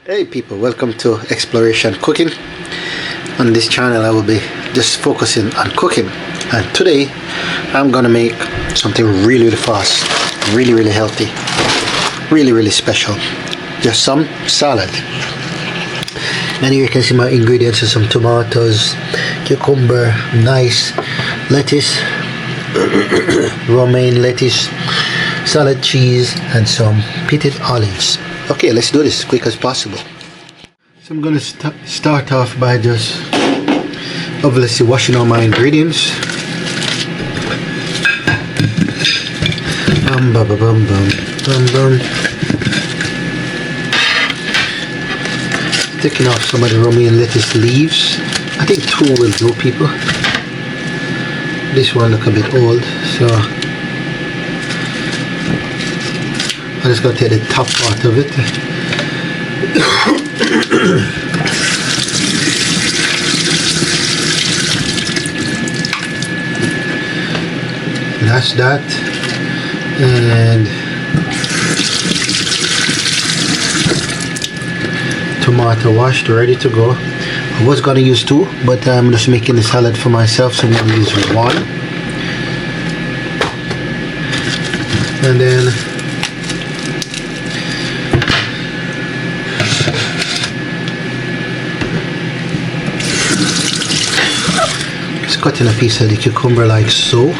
Hey people, welcome to Exploration Cooking. On this channel I will be just focusing on cooking, and today I'm gonna make something really fast, really healthy, really special. Just some salad. And here you can see my ingredients are some tomatoes, cucumber, nice lettuce, romaine lettuce, salad cheese, and some pitted olives. Okay, let's do this as quick as possible. So I'm going to start off by just obviously washing all my ingredients. Taking off some of the romaine lettuce leaves. I think 2 will do, people. This one look a bit old, so I'm just going to take the top part of it. That's that. And tomato washed, ready to go. I was going to use 2, but I'm just making the salad for myself, so I'm going to use 1. And then cutting a piece of the cucumber like so.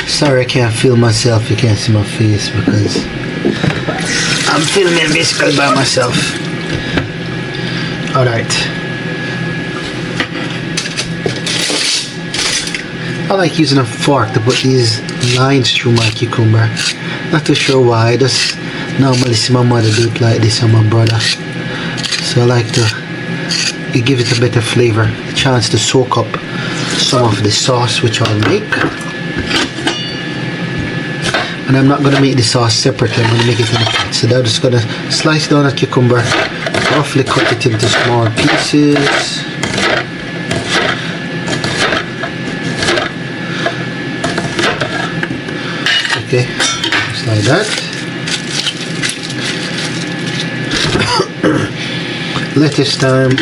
Sorry I can't film myself, you can't see my face because I'm filming basically by myself. Alright. I like using a fork to put these lines through my cucumber. Not too sure why, I just normally see my mother do it like this and my brother. So I like to, it gives it a better flavor, a chance to soak up some of the sauce which I'll make. And I'm not going to make the sauce separately, I'm going to make it in a pot. So I'm just going to slice down a cucumber, roughly cut it into small pieces. Okay, just like that. Lettuce time.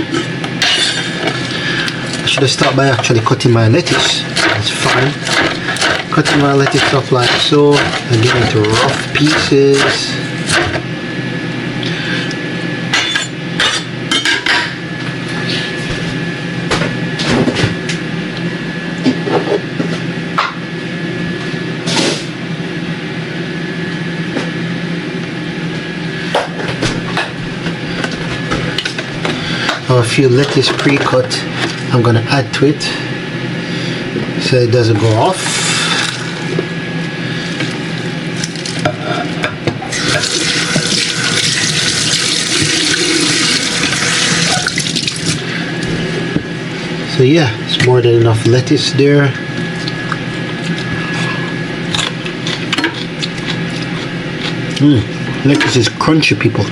I should have started by actually cutting my lettuce. That's fine. Cutting my lettuce up like so and get into rough pieces. A few lettuce pre-cut I'm going to add to it so it doesn't go off. So yeah, it's more than enough lettuce there. Lettuce is crunchy, people.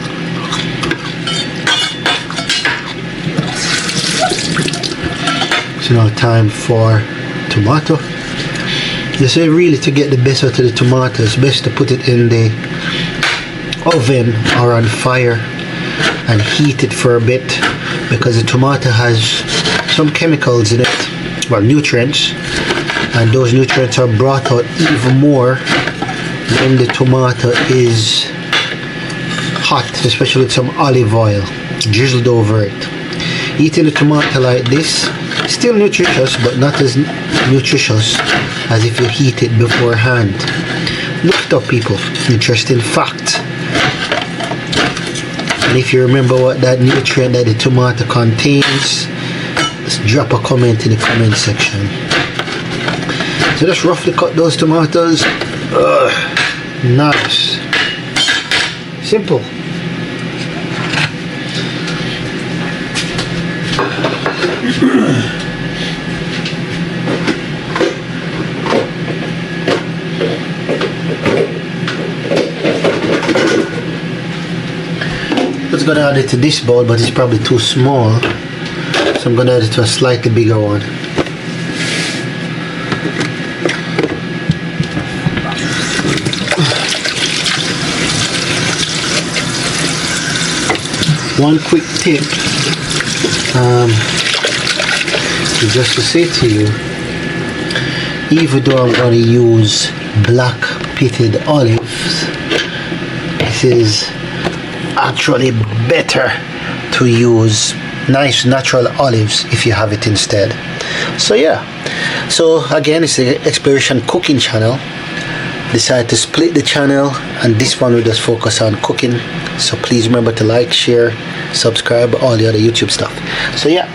Now time for tomato. They say really to get the best out of the tomato, it's best to put it in the oven or on fire and heat it for a bit, because the tomato has some chemicals in it, well, nutrients, and those nutrients are brought out even more when the tomato is hot, especially with some olive oil drizzled over it. Eating the tomato like this, still nutritious, but not as nutritious as if you heat it beforehand. Look it up, people. Interesting fact. And if you remember what that nutrient that the tomato contains, just drop a comment in the comment section. So just roughly cut those tomatoes. Nice. Simple. I was going to add it to this bowl, but it's probably too small, so I'm going to add it to a slightly bigger one. One quick tip is just to say to you, even though I'm going to use black pitted olives, this is actually better to use nice natural olives if you have it instead. So yeah, so again, it's the Exploration Cooking channel. Decided to split the channel, and this one will just focus on cooking. So please remember to like, share, subscribe, all the other YouTube stuff. So yeah,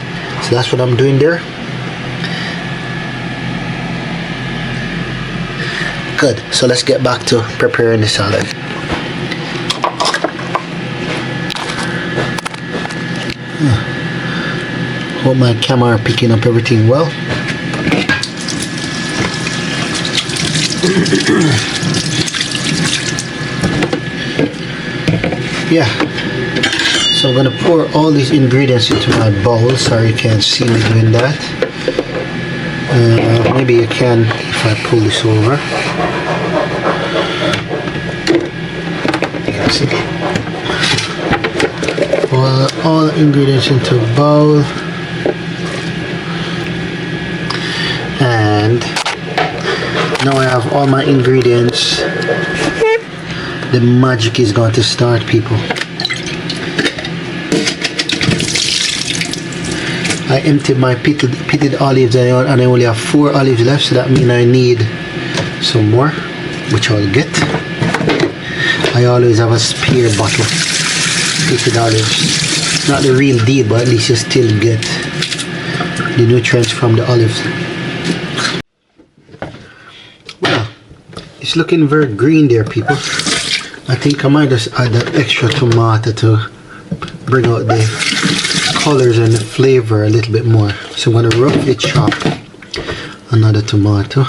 so that's what I'm doing there. Good, so let's get back to preparing the salad. Hope my camera picking up everything well. Yeah, so I'm gonna pour all these ingredients into my bowl. Sorry you can't see me doing that. Maybe you can if I pull this over. See. Pour all the ingredients into a bowl, and now I have all my ingredients. The magic is going to start, people. I emptied my pitted olives and I only have 4 olives left, so that means I need some more, which I'll get. I always have a spare bottle pitted olives. Not the real deal, but at least you still get the nutrients from the olives. Well, it's looking very green there, people. I think I might just add that extra tomato to bring out the colors and the flavor a little bit more. So I'm going to roughly chop another tomato.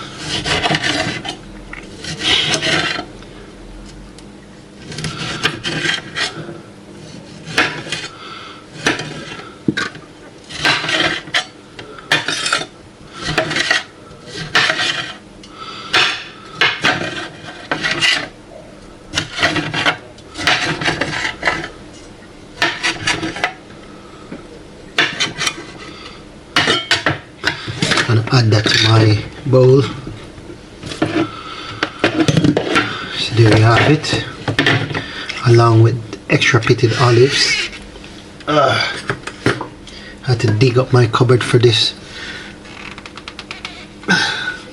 Add that to my bowl. So there you have it, along with extra pitted olives. I had to dig up my cupboard for this.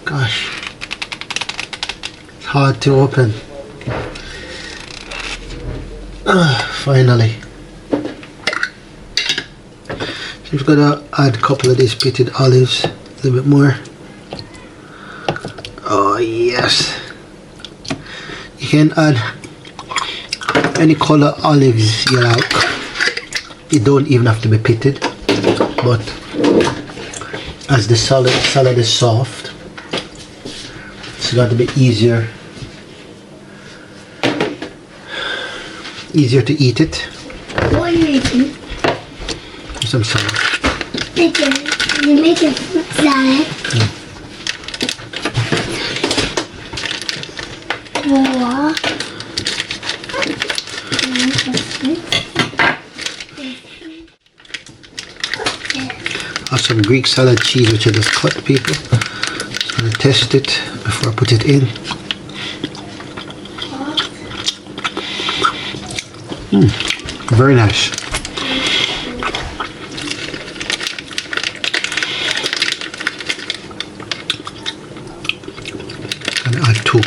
Gosh, it's hard to open. Finally. So I'm gonna add a couple of these pitted olives. A little bit more. Oh yes, you can add any color olives you like. It don't even have to be pitted, but as the salad is soft, it's got to be easier to eat it. What are you eating? Some salad. You make a fruit salad. Or have some Greek salad cheese, which I just cut, people. So I'm going to test it before I put it in. Very nice. And add 2.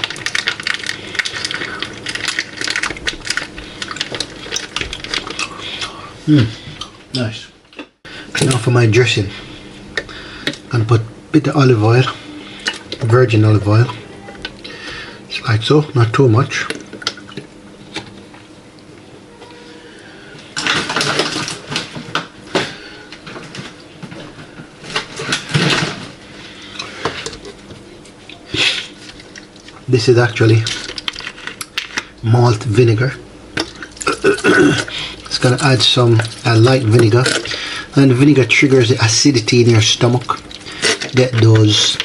Nice. Now for my dressing, I'm gonna put a bit of olive oil, virgin olive oil, just like so, not too much. This is actually malt vinegar. It's gonna add some light vinegar, and vinegar triggers the acidity in your stomach. Get those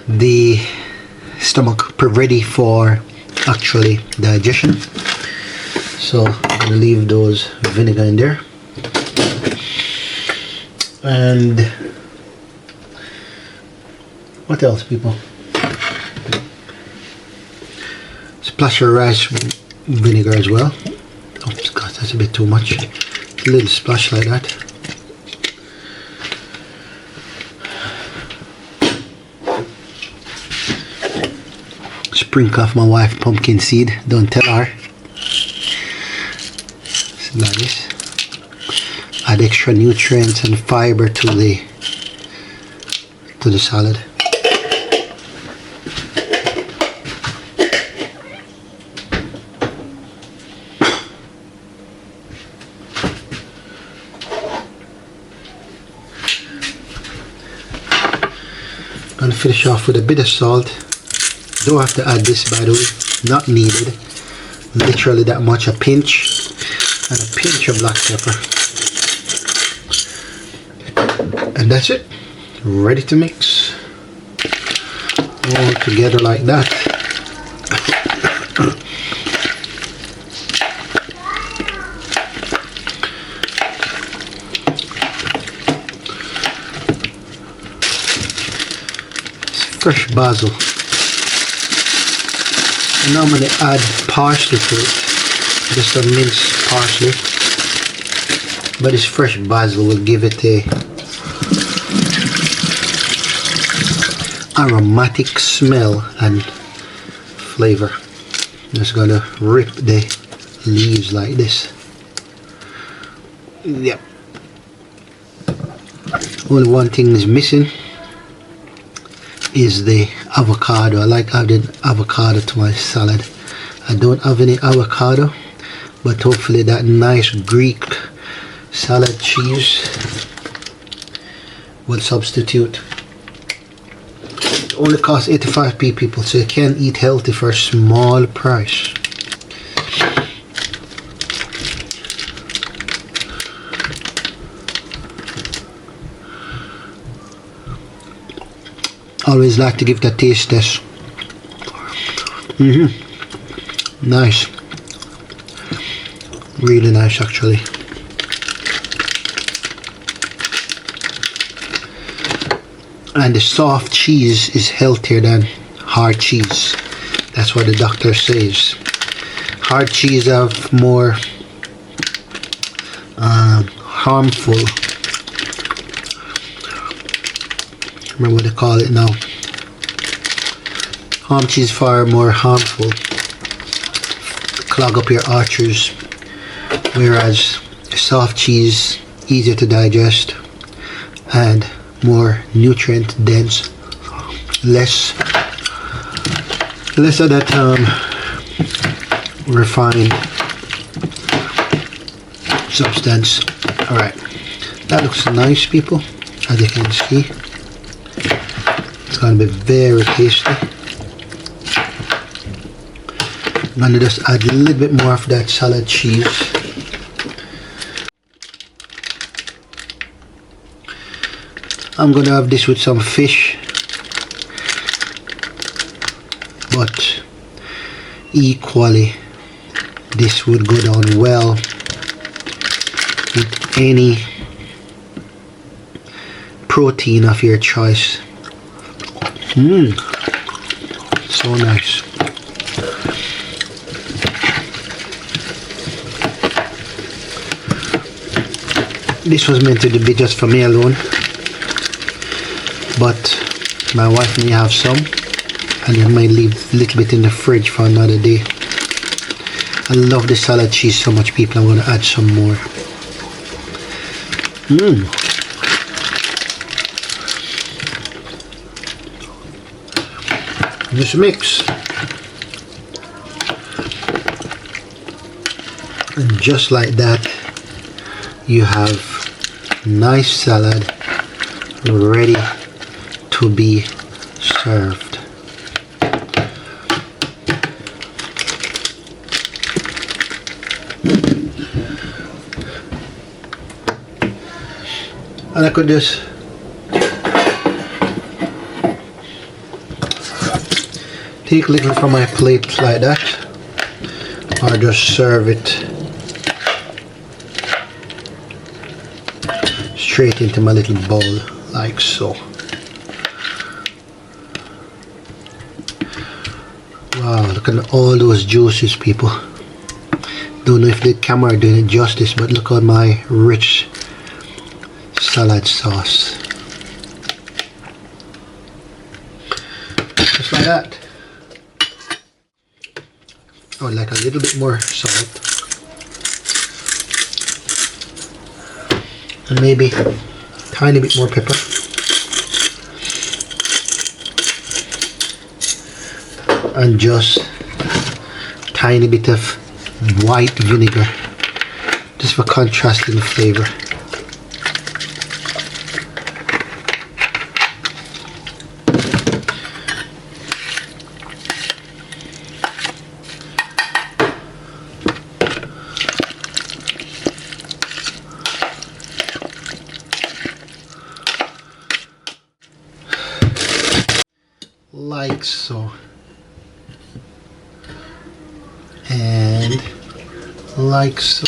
the stomach ready for actually digestion. So I'm gonna leave those vinegar in there. And what else, people? Splash of rice vinegar as well. Oh god, that's a bit too much. A little splash like that. Sprinkle off my wife pumpkin seed. Don't tell her. So like this. Add extra nutrients and fiber to the salad. Gonna finish off with a bit of salt. Don't have to add this, by the way, not needed. Literally that much, a pinch, and a pinch of black pepper. And that's it, ready to mix. All together like that. Fresh basil. Now I'm going to add parsley to it, just a minced parsley, but this fresh basil will give it a aromatic smell and flavor. Just going to rip the leaves like this. Yep. Only one thing is missing is the avocado. I like adding avocado to my salad. I don't have any avocado, but hopefully that nice Greek salad cheese will substitute. It only costs 85p, people, so you can eat healthy for a small price. Always like to give the taste test. Nice. Really nice, actually. And the soft cheese is healthier than hard cheese. That's what the doctor says. Hard cheese have more harmful, remember what they call it now. Hard cheese far more harmful, clog up your arteries, whereas soft cheese easier to digest and more nutrient dense, less of that refined substance. Alright, that looks nice, people, as you can see. It's going to be very tasty. I'm going to just add a little bit more of that salad cheese. I'm going to have this with some fish, but equally this would go down well with any protein of your choice. So nice. This was meant to be just for me alone, but my wife may have some, and I might leave a little bit in the fridge for another day. I love the salad cheese so much, people. I'm going to add some more. Just mix, and just like that you have nice salad ready to be served. And I could just take a little from my plate like that, or just serve it straight into my little bowl like so. Wow, look at all those juices, people. Don't know if the camera doing it justice, but look at my rich salad sauce. Just like that. I would like a little bit more salt. And maybe a tiny bit more pepper. And just a tiny bit of white vinegar, just for contrasting the flavor. Like so. And like so.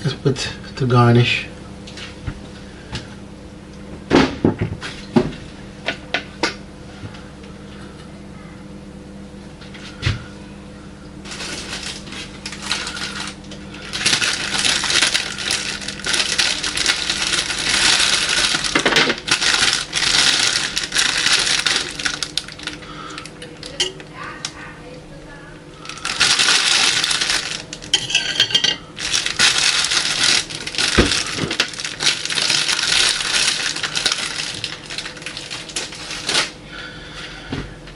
Just put to garnish.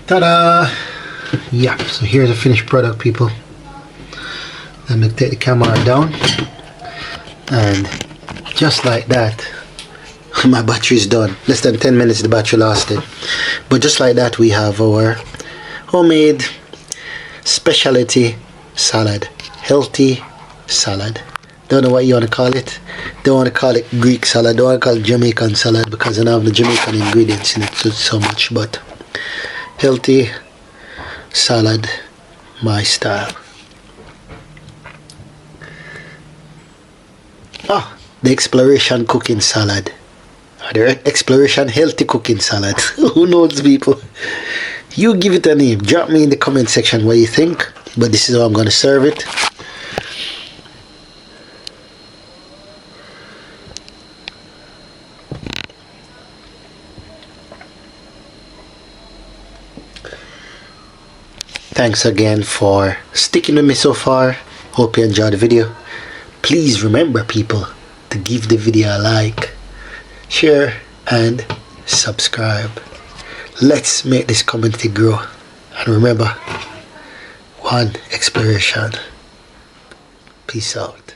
Ta-da! Yeah, so here's the finished product, people. Let me take the camera down, and just like that, my battery is done. Less than 10 minutes the battery lasted, but just like that we have our homemade specialty salad, healthy salad. Don't know what you want to call it. Don't want to call it Greek salad, don't want to call it Jamaican salad because I don't have the Jamaican ingredients in it so much, but healthy salad, my style. Ah, the exploration cooking salad, or the exploration healthy cooking salad. Who knows, people? You give it a name. Drop me in the comment section what you think, but this is how I'm going to serve it. Thanks again for sticking with me so far. Hope you enjoyed the video. Please remember, people, to give the video a like, share and subscribe. Let's make this community grow. And remember, one exploration. Peace out.